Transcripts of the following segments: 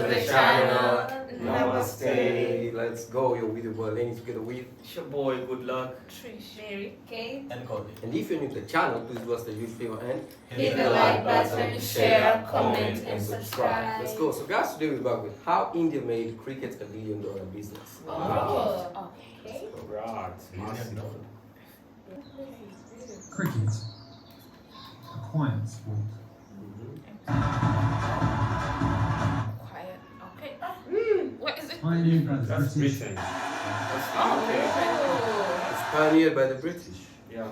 the channel. Namaste. Let's go. You're with the world. Lenny together with. It's your boy, good luck. Trish, Mary, Kate, And Cody. And if you're new to the channel, please do us the huge favor and hit the like button, share, comment, and subscribe. Let's go. So guys, today we're back with how India made cricket $1 billion business. Oh, okay. Congrats. Massive. Cricket, a quiet sport. Quiet. Okay. What is it? Pioneered by the That's British, Britain. It's pioneered by the British. Yeah.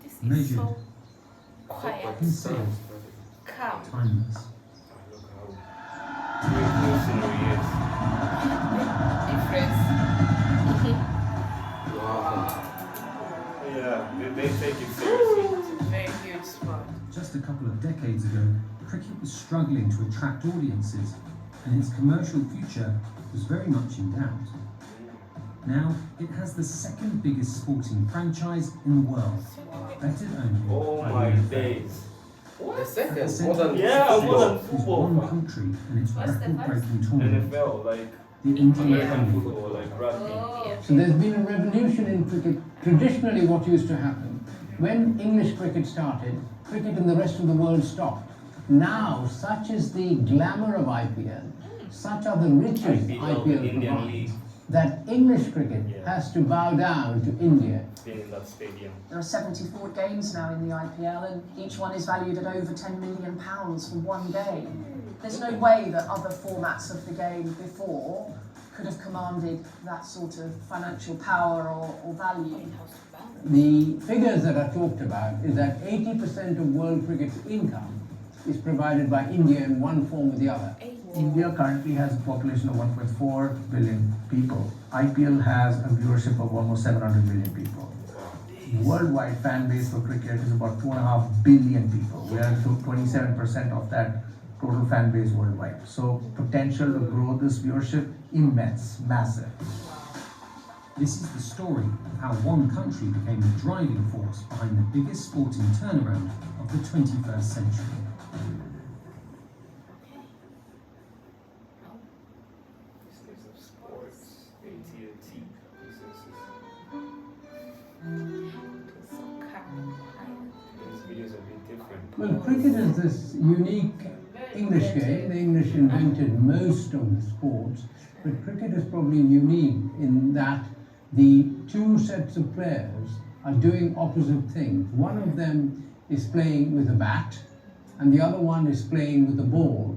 This is measured, so quiet. considered, Calm. timeless. Look how revolutionary it Difference. Wow. is. Yeah, they take it seriously. Very huge sport. Just a couple of decades ago, cricket was struggling to attract audiences, and its commercial future was very much in doubt. Now, it has the second biggest sporting franchise in the world, bettered only Oh by my the NFL. days. The second, At the more than Yeah, football. more than Is football. one country and its What's the record-breaking tournament, NFL, like the Indian American Premier football, like rugby. Oh, So there's been a revolution in cricket. Traditionally, what used to happen, when English cricket started, cricket in the rest of the world stopped. Now, such is the glamour of IPL, such are the riches IPL Indian provides, League, that English cricket has to bow down to India. being in that stadium. There are 74 games now in the IPL, and each one is valued at over £10 million for one game. There's no way that other formats of the game before could have commanded that sort of financial power or value. The figures that are talked about is that 80% of world cricket's income is provided by India in one form or the other. India currently has a population of 1.4 billion people. IPL has a viewership of almost 700 million people. Worldwide fan base for cricket is about 2.5 billion people. We are 27% of that total fan base worldwide. So potential to grow this viewership immense, massive. This is the story of how one country became the driving force behind the biggest sporting turnaround of the 21st century. These days of sports, AT&T, so calm. these videos are a bit different. Well, cricket is this unique English game. The English invented most of the sports, but cricket is probably unique in that the two sets of players are doing opposite things. One of them is playing with a bat, and the other one is playing with a ball.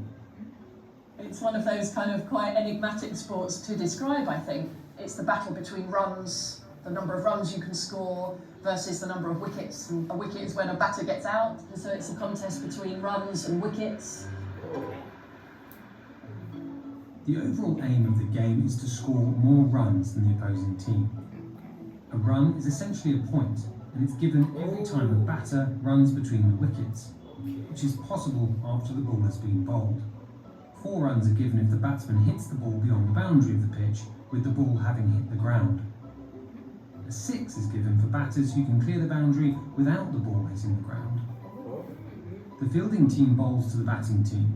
It's one of those kind of quite enigmatic sports to describe, I think. It's the battle between runs, the number of runs you can score, versus the number of wickets. And a wicket is when a batter gets out, and so it's a contest between runs and wickets. The overall aim of the game is to score more runs than the opposing team. A run is essentially a point, and it's given every time a batter runs between the wickets, which is possible after the ball has been bowled. 4 runs are given if the batsman hits the ball beyond the boundary of the pitch, with the ball having hit the ground. A 6 is given for batters who can clear the boundary without the ball hitting the ground. The fielding team bowls to the batting team.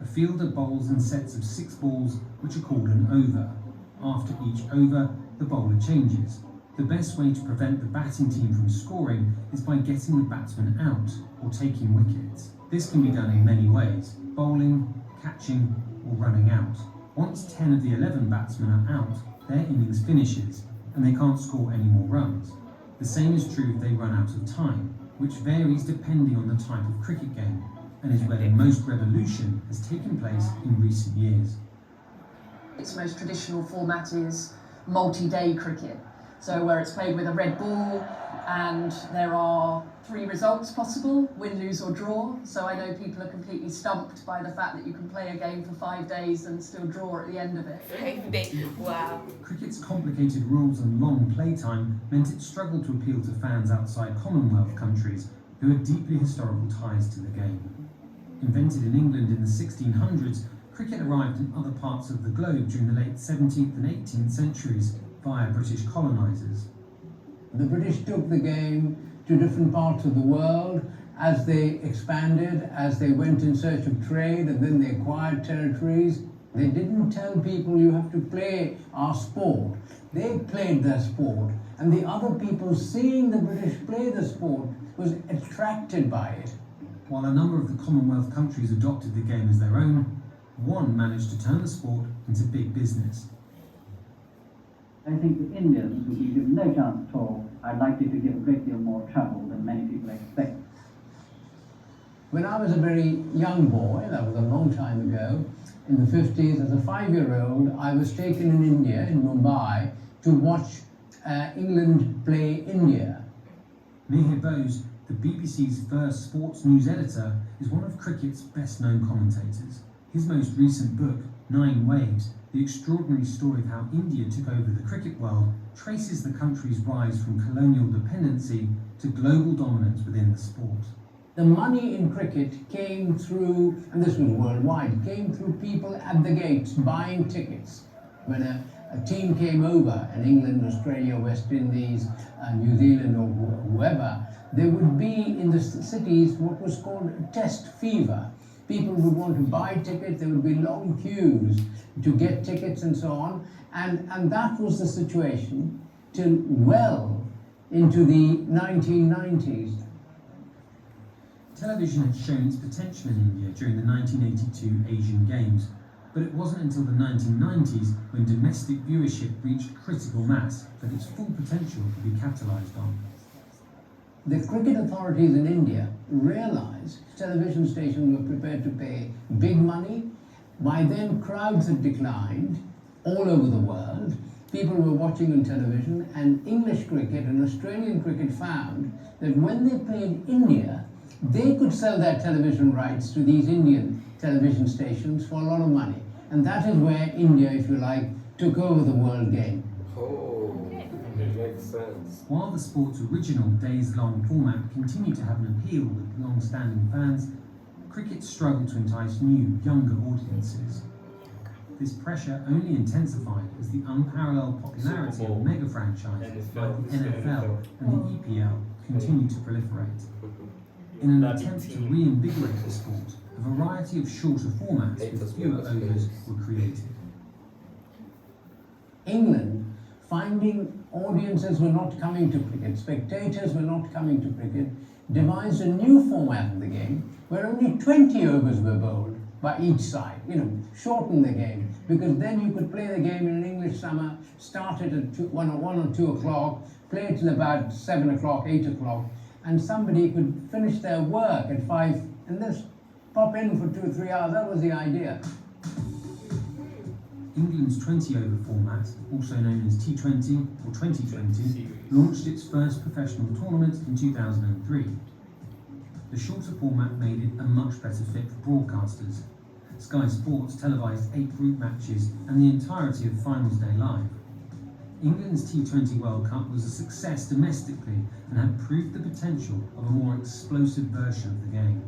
A fielder bowls in sets of 6 balls, which are called an over. After each over, the bowler changes. The best way to prevent the batting team from scoring is by getting the batsman out or taking wickets. This can be done in many ways: bowling, catching, or running out. Once 10 of the 11 batsmen are out, their innings finishes, and they can't score any more runs. The same is true if they run out of time, which varies depending on the type of cricket game, and is where the most revolution has taken place in recent years. Its most traditional format is multi-day cricket. So where it's played with a red ball, and there are 3 results possible: win, lose or draw. So I know people are completely stumped by the fact that you can play a game for 5 days and still draw at the end of it. 5 days. Wow. Cricket's complicated rules and long playtime meant it struggled to appeal to fans outside Commonwealth countries who had deeply historical ties to the game. Invented in England in the 1600s, cricket arrived in other parts of the globe during the late 17th and 18th centuries via British colonisers. The British took the game to different parts of the world as they expanded, as they went in search of trade, and then they acquired territories. They didn't tell people you have to play our sport. They played their sport, and the other people seeing the British play the sport was attracted by it. While a number of the Commonwealth countries adopted the game as their own, one managed to turn the sport into big business. I think the Indians will be given no chance at all, are likely to give a great deal more trouble than many people expect. When I was a very young boy, that was a long time ago, in the 50s, as a 5-year-old, I was taken in India, in Mumbai, to watch England play India. Mihir Bose, the BBC's first sports news editor, is one of cricket's best-known commentators. His most recent book, 9 Waves, The Extraordinary Story of How India Took Over the Cricket World, traces the country's rise from colonial dependency to global dominance within the sport. The money in cricket came through, and this was worldwide, came through people at the gates buying tickets. When a team came over, in England, Australia, West Indies, New Zealand, or whoever, there would be in the cities what was called test fever. People would want to buy tickets, there would be long queues to get tickets and so on, and that was the situation till well into the 1990s. Television had shown its potential in India during the 1982 Asian Games, but it wasn't until the 1990s when domestic viewership reached critical mass that its full potential could be capitalised on. The cricket authorities in India realised television stations were prepared to pay big money. By then, crowds had declined all over the world. People were watching on television, and English cricket and Australian cricket found that when they played India, they could sell their television rights to these Indian television stations for a lot of money. And that is where India, if you like, took over the world game. Oh, it makes sense. While the sport's original days-long format continued to have an appeal with long-standing fans, cricket struggled to entice new, younger audiences. This pressure only intensified as the unparalleled popularity of mega franchises like the NFL and the EPL continued to proliferate. In an attempt to reinvigorate the sport, a variety of shorter formats with fewer overs were created. England, finding audiences were not coming to cricket, spectators were not coming to cricket, devised a new format of the game where only 20 overs were bowled by each side, shorten the game, because then you could play the game in an English summer, start it at 1 or 2 o'clock, play it till about 7 o'clock, 8 o'clock, and somebody could finish their work at 5 and just pop in for 2 or 3 hours. That was the idea. England's 20-over format, also known as T20 or 2020, launched its first professional tournament in 2003. The shorter format made it a much better fit for broadcasters. Sky Sports televised 8 group matches and the entirety of Finals Day live. England's T20 World Cup was a success domestically and had proved the potential of a more explosive version of the game.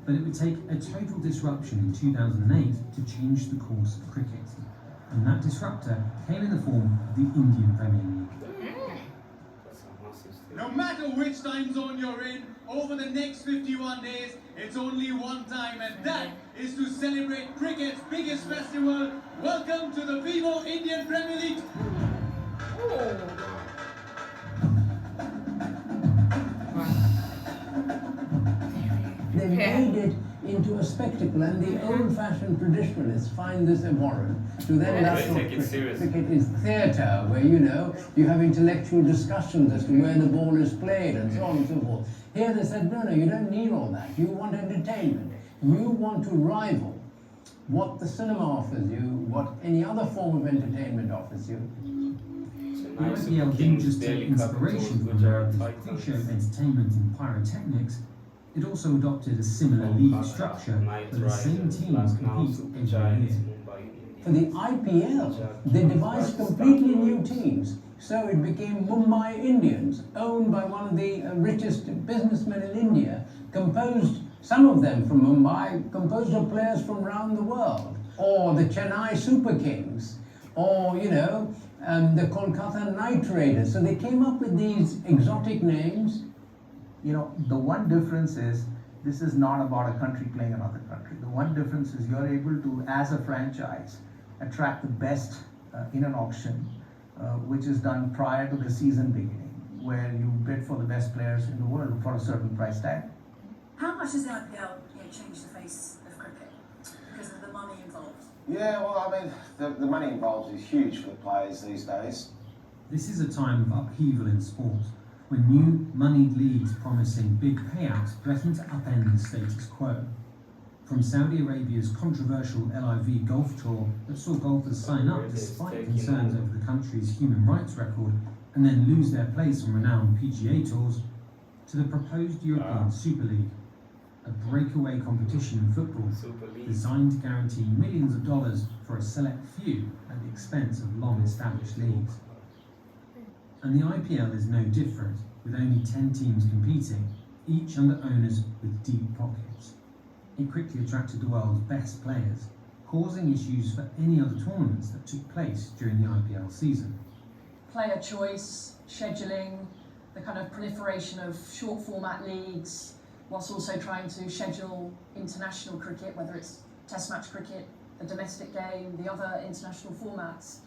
But it would take a total disruption in 2008 to change the course of cricket. And that disruptor came in the form of the Indian Premier League. No matter which time zone you're in, over the next 51 days, it's only one time, and that is to celebrate cricket's biggest festival. Welcome to the Vivo Indian Premier League. They made it into a spectacle, and the old-fashioned traditionalists find this abhorrent. To them, that's not cricket. Cricket is theatre, where, you have intellectual discussions as to where the ball is played, and so on and so forth. Here they said, no, you don't need all that. You want entertainment. You want to rival what the cinema offers you, what any other form of entertainment offers you. The IPL didn't just take inspiration from America's pre-show entertainment and pyrotechnics, it also adopted a similar league structure where the same teams compete every year. For the IPL, they devised completely new teams. So it became Mumbai Indians, owned by one of the richest businessmen in India, composed, some of them from Mumbai, composed of players from around the world. Or the Chennai Super Kings, or, the Kolkata Knight Raiders. So they came up with these exotic names. The one difference is This is not about a country playing another country. The one difference is you're able to, as a franchise, attract the best in an auction, which is done prior to the season beginning, where you bid for the best players in the world for a certain price tag. How much does the IPL change the face of cricket because of the money involved? Yeah, well, I mean, the money involved is huge for the players these days. This is a time of upheaval in sport, when new moneyed leagues promising big payouts threaten to upend the status quo. From Saudi Arabia's controversial LIV Golf Tour that saw golfers sign up despite concerns over the country's human rights record and then lose their place on renowned PGA tours, to the proposed European Super League, a breakaway competition in football designed to guarantee millions of dollars for a select few at the expense of long-established leagues. And the IPL is no different, with only 10 teams competing, each under owners with deep pockets. It quickly attracted the world's best players, causing issues for any other tournaments that took place during the IPL season. Player choice, scheduling, the kind of proliferation of short format leagues, whilst also trying to schedule international cricket, whether it's test match cricket, the domestic game, the other international formats.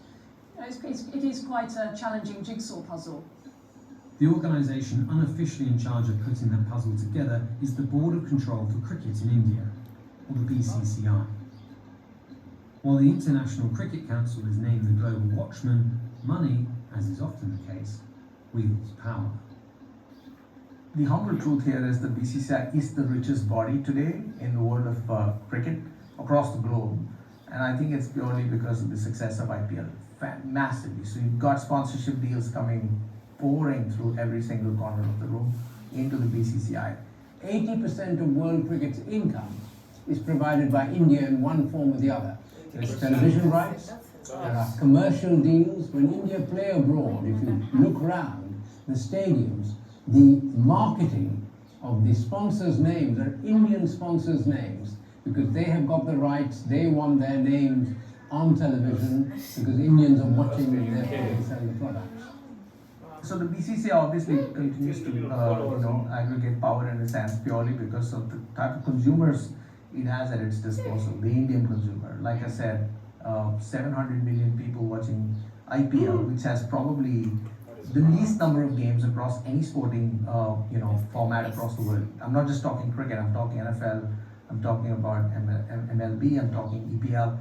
You know, it is quite a challenging jigsaw puzzle. The organisation unofficially in charge of putting that puzzle together is the Board of Control for Cricket in India, or the BCCI. While the International Cricket Council is named the global watchman, money, as is often the case, wields power. The humble truth here is the BCCI is the richest body today in the world of cricket across the globe, and I think it's purely because of the success of IPL, massively. So you've got sponsorship deals pouring through every single corner of the room into the BCCI. 80% of world cricket's income is provided by India in one form or the other. There's television rights, there are commercial deals. When India play abroad, if you look around the stadiums, the marketing of the sponsors' names are Indian sponsors' names because they have got the rights, they want their names on television because Indians are watching and therefore they sell the products. So the BCCI obviously continues to aggregate power in a sense purely because of the type of consumers it has at its disposal, the Indian consumer. Like I said, 700 million people watching IPL, which has probably the least number of games across any sporting format across the world. I'm not just talking cricket, I'm talking NFL, I'm talking about MLB, I'm talking EPL.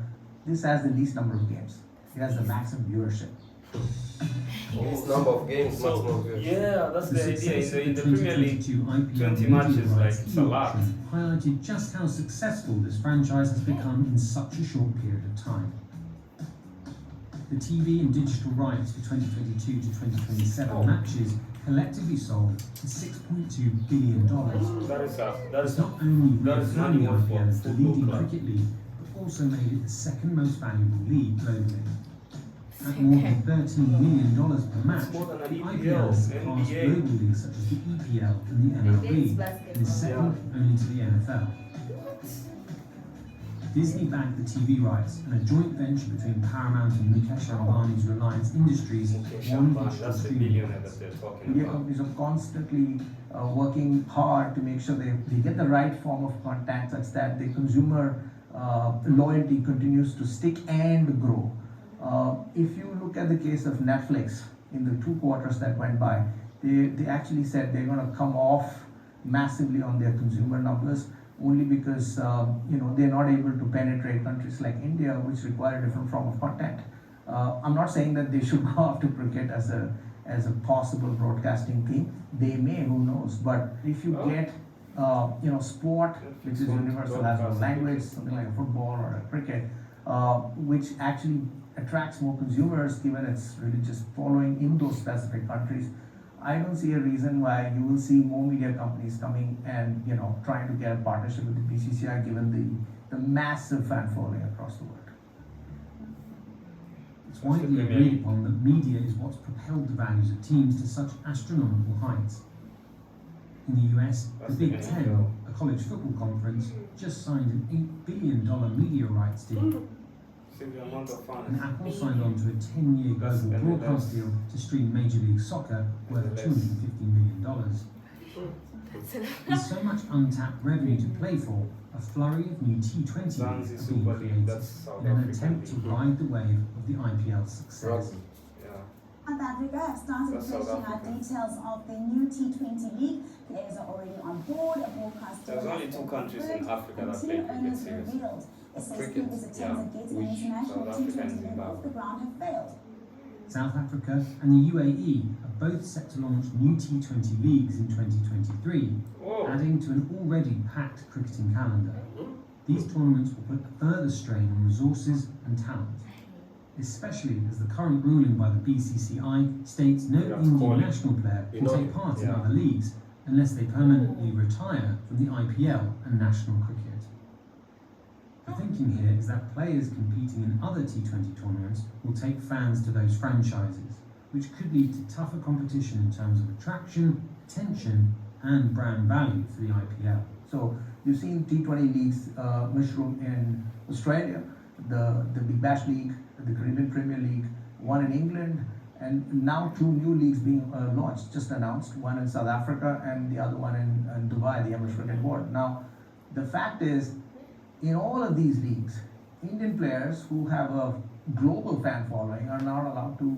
This has the least number of games. It has the maximum viewership. This number of games, much more good. Yeah, that's the idea. In the Premier League, 20 20 matches, like, it's a lot. Highlighted just how successful this franchise has become in such a short period of time. The TV and digital rights for 2022 to 2027 matches collectively sold for $6.2 billion. It's not only reaffirmed the IPL as the leading cricket league, but also made it the second most valuable league globally. At more than $13 million per match, the IPL has surpassed global leagues such as the EPL and the MLB, and is second only to the NFL. Disney backed the TV rights, and a joint venture between Paramount and Mukesh Ambani's Reliance Industries won digital streaming rights. Media companies are constantly working hard to make sure they get the right form of content such that the consumer loyalty continues to stick and grow. If you look at the case of Netflix in the 2 quarters that went by, they actually said they're going to come off massively on their consumer numbers only because they're not able to penetrate countries like India, which require a different form of content. I'm not saying that they should go after cricket as a possible broadcasting theme. They may, who knows? But if you get sport, which is universal as a language, something like a football or a cricket, which actually attracts more consumers given its religious following in those specific countries, I don't see a reason why you will see more media companies coming and trying to get a partnership with the BCCI given the massive fan following across the world. It's widely agreed upon that media is what's propelled the values of teams to such astronomical heights. In the US, the Big Ten, a college football conference, just signed an $8 billion media rights deal. And Apple signed on to a 10-year global broadcast deal to stream Major League Soccer worth $250 million. With so much untapped revenue to play for, a flurry of new T20 leagues are being created in an attempt to ride the wave of the IPL's success. South Africa have started pushing out details of the new T20 league. Players are already on board. A broadcast There's only 2 countries in Africa that play cricket seriously. SA's previous attempts at getting an international T20 league off the ground have failed. South Africa and the UAE are both set to launch new T20 leagues in 2023, adding to an already packed cricketing calendar. These tournaments will put further strain on resources and talent, especially as the current ruling by the BCCI states no Indian national player can take part in other leagues unless they permanently retire from the IPL and national cricket. The thinking here is that players competing in other T20 tournaments will take fans to those franchises, which could lead to tougher competition in terms of attraction, attention, and brand value for the IPL. So you've seen T20 leagues mushroom in Australia, the Big Bash League, the Caribbean Premier League, one in England, and now 2 new leagues being launched, just announced, one in South Africa and the other one in Dubai, the Emirates Cricket Board. Now, the fact is, in all of these leagues, Indian players who have a global fan following are not allowed to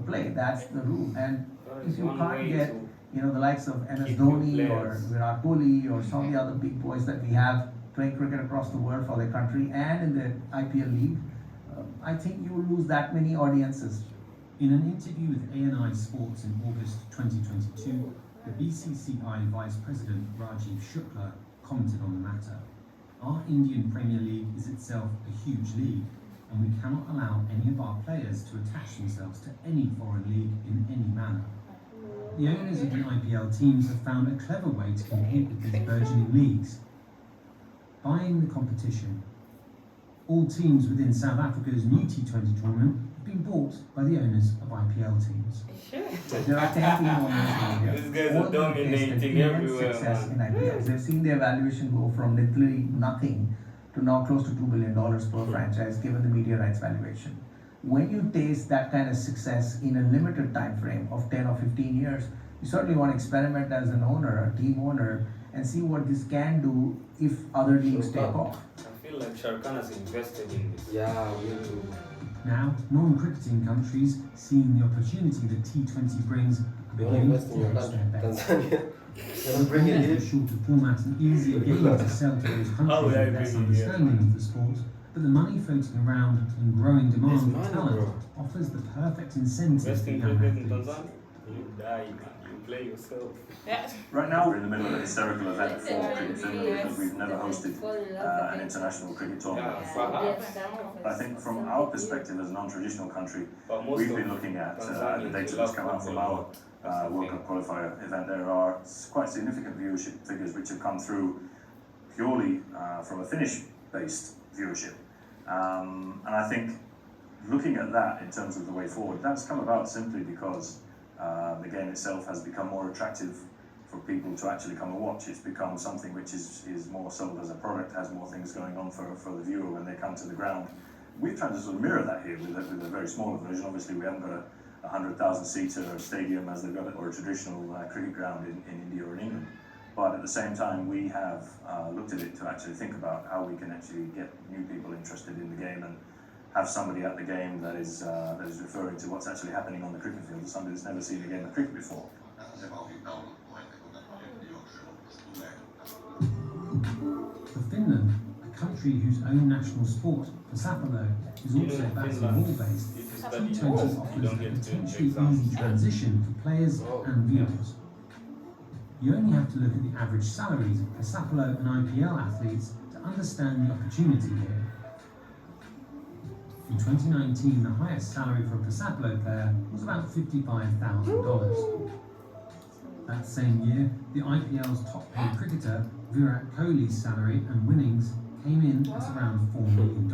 play. That's the rule. And if you can't get, the likes of MS Dhoni or Virat Kohli or some of the other big boys that we have playing cricket across the world for their country and in the IPL league, I think you will lose that many audiences. In an interview with ANI Sports in August 2022, the BCCI Vice President Rajiv Shukla commented on the matter. Our Indian Premier League is itself a huge league, and we cannot allow any of our players to attach themselves to any foreign league in any manner. The owners of the IPL teams have found a clever way to compete with these burgeoning leagues. Buying the competition. All teams within South Africa's new T20 tournament have been bought by the owners of IPL teams. There are 10 team owners in India. These guys are dominating everywhere. Success in IPL. They've seen their valuation go from literally nothing to now close to $2 billion per franchise, given the media rights valuation. When you taste that kind of success in a limited time frame of 10 or 15 years, you certainly want to experiment as an owner, a team owner, and see what this can do if other leagues take off. I feel like Sharkan has invested in this. Yeah, me too. Now, non-cricketing countries, seeing the opportunity that T20 brings, are beginning to hedge their bets. Bring A shorter format and easier game to sell to those countries with less understanding of the sport, but the money floating around and growing demand for talent offers the perfect incentive for young athletes. You die, man. You play yourself. Right now we're in the middle of a historical event for Cricket Finland because we've never hosted an international cricket tournament before. I think from our perspective as a non-traditional country, we've been looking at the data that's come out from our World Cup qualifier event. There are quite significant viewership figures which have come through purely from a Finnish-based viewership. And I think looking at that in terms of the way forward, that's come about simply because the game itself has become more attractive for people to actually come and watch. It's become something which is more sold as a product, has more things going on for the viewer when they come to the ground. We've tried to sort of mirror that here with a very smaller version. Obviously, we haven't got a 100,000-seater stadium as they've got it, or a traditional cricket ground in India or in England. But at the same time, we have looked at it to actually think about how we can actually get new people interested in the game and have somebody at the game that is referring to what's actually happening on the cricket field, somebody that's never seen a game of cricket before. For Finland, a country whose own national sport, Pasapalo, is also basketball-based, T20 offers a potentially easy transition for players and viewers. You only have to look at the average salaries of Pasapalo and IPL athletes to understand the opportunity here. In 2019, the highest salary for a Pasapalo player was about $55,000. That same year, the IPL's top-paid cricketer, Virat Kohli's salary and winnings came in at around $4 million.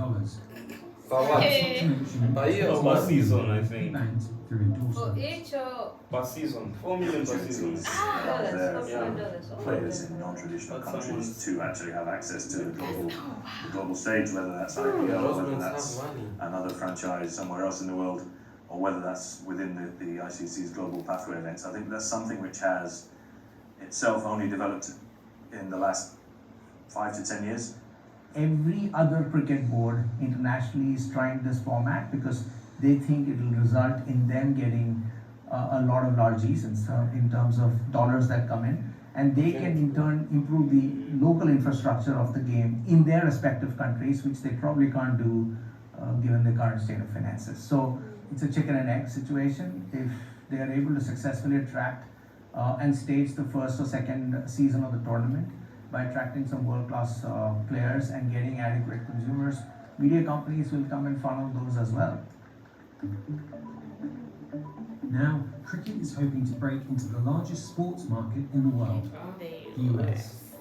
For what? Per season, I think. Banked through endorsements. Per season, 4 million per season. Players in non-traditional countries to actually have access to the global stage, whether that's IPL, whether that's another franchise somewhere else in the world, or whether that's within the ICC's global pathway events. I think that's something which has itself only developed in the last 5 to 10 years. Every other cricket board internationally is trying this format because they think it will result in them getting a lot of largesse in terms of dollars that come in, and they can in turn improve the local infrastructure of the game in their respective countries, which they probably can't do given the current state of finances. So it's a chicken and egg situation. If they are able to successfully attract and stage the first or second season of the tournament by attracting some world-class players and getting adequate consumers, media companies will come and funnel those as well. Now, cricket is hoping to break into the largest sports market in the world, the US.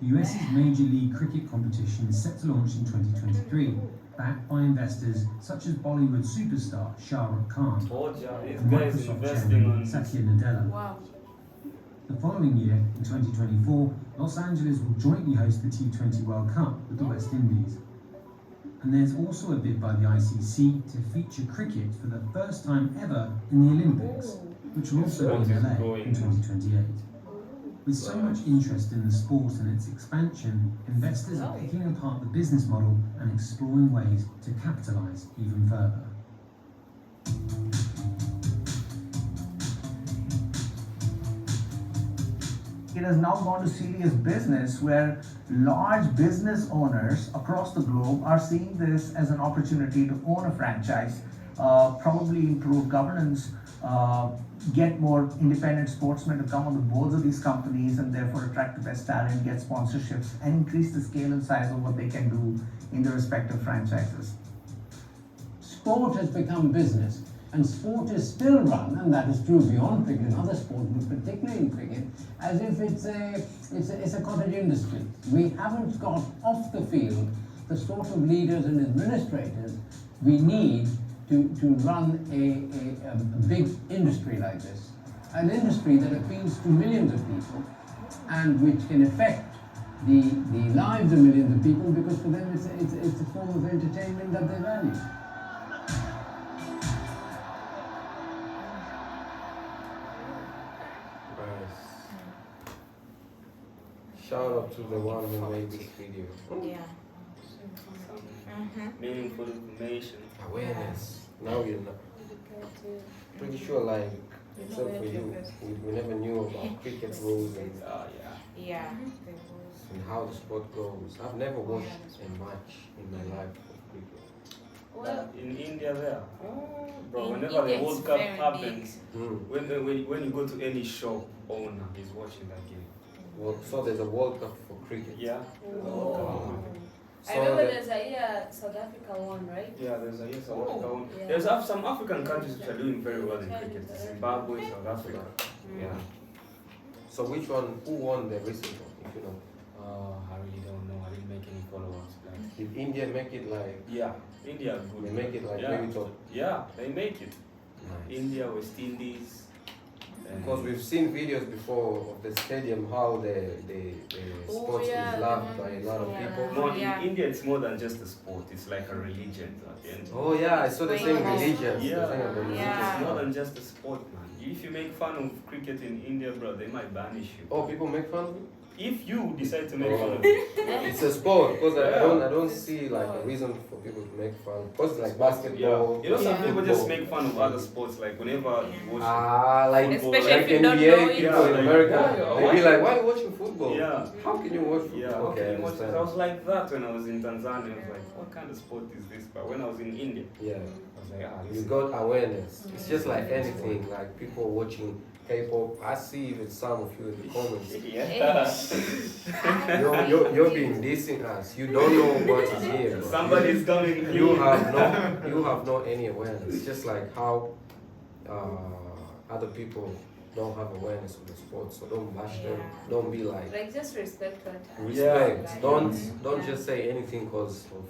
The US's Major League Cricket competition is set to launch in 2023, backed by investors such as Bollywood superstar Shah Rukh Khan and Microsoft chairman Satya Nadella. Wow. The following year, in 2024, Los Angeles will jointly host the T20 World Cup with the West Indies. And there's also a bid by the ICC to feature cricket for the first time ever in the Olympics, which will also be in LA in 2028. With so much interest in the sport and its expansion, investors are picking apart the business model and exploring ways to capitalise even further. It has now gone to serious business where large business owners across the globe are seeing this as an opportunity to own a franchise, probably improve governance, get more independent sportsmen to come on the boards of these companies and therefore attract the best talent, get sponsorships, and increase the scale and size of what they can do in their respective franchises. Sport has become business, and sport is still run, and that is true beyond cricket and other sports, but particularly in cricket, as if it's a cottage industry. We haven't got off the field the sort of leaders and administrators we need to run a big industry like this. An industry that appeals to millions of people and which can affect the lives of millions of people, because for them it's a form of entertainment that they value. Shout out to the one who made this video. Yeah. Meaningful information. Awareness. Now you know. Pretty sure, like, except for you, we never knew about cricket rules and Yeah. and how the sport goes. I've never watched a match in my life of cricket. Well, In India there, bro, in whenever India the it's World Cup very happens, Mm. when you go to any shop owner, he's watching that game. Well, so there's a World Cup for cricket. Yeah. I remember there's a year South Africa won, right? Yeah, there's a yes, Yeah. There's some African countries which are doing very well in cricket. Zimbabwe, South Africa. Yeah. So which one? Who won the recent one? If you know, I really don't know. I didn't make any follow-ups. Like, did India make it like? yeah, India is good. They make it like yeah. maybe top. Yeah, they make it. Nice. India, West Indies. Because we've seen videos before of the stadium, how the sports is loved by a lot of people. No, in India it's more than just a sport, it's like a religion at the end. Oh yeah, I saw the same religion. Yeah, it's more than just a sport, man. If you make fun of cricket in India, bro, they might banish you. Oh, people make fun of it? If you decide to make fun of it. It's a sport, because I don't see like a reason for people to make fun. Because it's like basketball. Yeah. You know, some people just make fun of other sports, like whenever you watch like football, especially like if you NBA don't know people it. in America, Yeah. they be like, why are you watching football? Yeah. How can you watch football? Yeah, Okay, I I understand. was like that when I was in Tanzania. I was like, what kind of sport is this? But when I was in India, Yeah. I was like, You got awareness. It's just like anything, like people watching K-pop. I see even some of you in the comments. You're being dissing us. You don't know what is here. Somebody's coming. You have no any awareness. It's just like how other people don't have awareness of the sport. So don't bash them. Don't be like Like just respect what respect. Like, Don't just say anything because of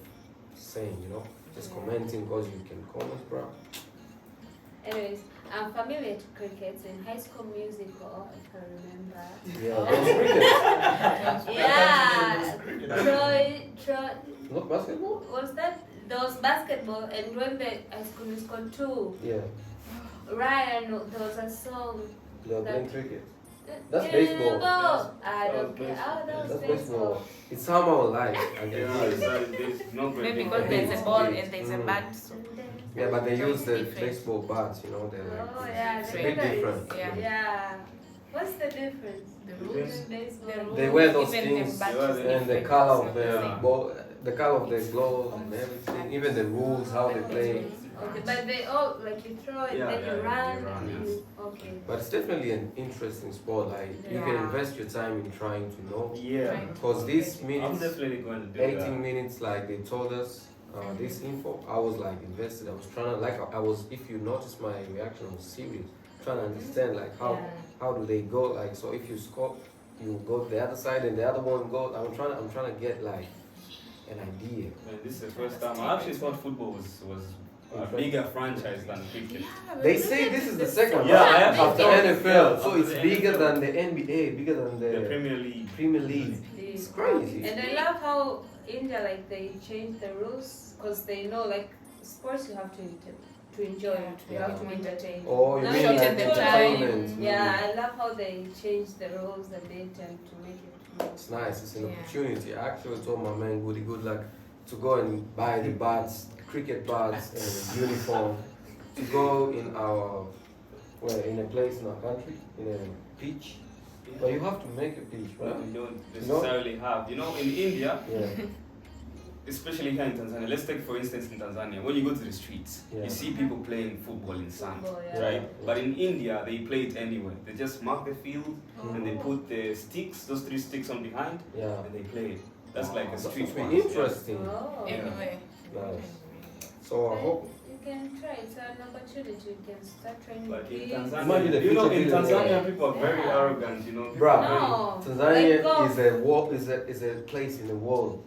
saying, you know. Just commenting because you can comment, bro. Anyways, I'm familiar to cricket in High School Musical, I can remember. Yeah, Troy. Not basketball? Was that? There was basketball, and when the High School Musical 2, Yeah. Ryan, there was a song. They're that- playing cricket. That's baseball. I don't care. Oh, that was That's baseball. baseball. It's somehow like I Yeah, guess. there's no great Maybe thing. because there's a ball and there's a Mm. bat. So Yeah, but they So use it's the different. baseball bats, you know, they're like Oh yeah, it's the a bit color is- different. Yeah. Yeah. What's the difference? the Yes. rules, Baseball. They wear those even things the badges and the different. color of It's the not the same. ball, the color of the gloves and everything, even the rules how they play. Okay, but they all like you throw and then you run. you run, and yes. Okay. But it's definitely an interesting sport. Like you can Yeah. invest your time in trying to know. Yeah. Because these I'm minutes, definitely going to do 18 that. minutes, like they told us, this info, I was like invested. I was trying to I was. If you notice my reaction, I was serious, trying to understand like how do they go. Like so, if you score, you go to the other side and the other one goes. I'm trying to get like an idea. Man, this is the first time I actually thought football was a bigger franchise than cricket. They say this is the second Yeah, one I actually after thought- NFL, yeah, so after it's the bigger NFL. than the NBA, bigger than The the Premier League. Premier League. It's crazy. And I love how India like they change the rules because they know like sports you have to enjoy it. You have to be entertained. Oh, you Now mean shorten like the time. entertainment? Yeah, I love how they change the rules a bit and to make it more. It's nice. It's an Yeah. opportunity. I actually told my man Goody good luck to go and buy the bats, cricket bats, and uniform to go in our in a place in our country in a pitch. But you have to make a pitch, Well, right? we don't necessarily have. You know, in India, Yeah. especially here in Tanzania, let's take for instance in Tanzania, when you go to the streets, Yeah. you see people playing football in sand, Football, yeah. right? Yeah. But in India, they play it anywhere. They just mark the field and they put the sticks, those 3 sticks on behind, Yeah. and they play it. That's like a That street must be one. interesting. Oh. Everywhere. Nice. So I hope. You can try. It's an opportunity. You can start training But in kids. Tanzania, Imagine the you know, future in billionaire. Tanzania, people are very Yeah. arrogant, you know. people Bruh. are very- No. Tanzania Like golf. is a place in the world.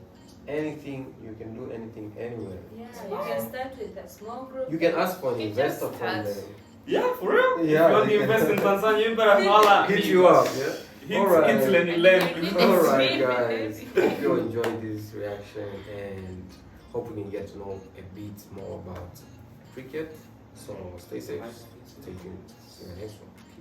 Anything you can do anything anywhere. Yeah, you can start with a small group. You can ask for an You investor just from start. there. Yeah, for real? Yeah, If you want they to invest can- in Tanzania, you better holla. Hit you up, yeah? Hit, Alright. hit Lenny Len. Alright guys, hope you enjoyed this reaction and hope we can get to know a bit more about cricket. So stay safe, stay tuned, see you in the next one.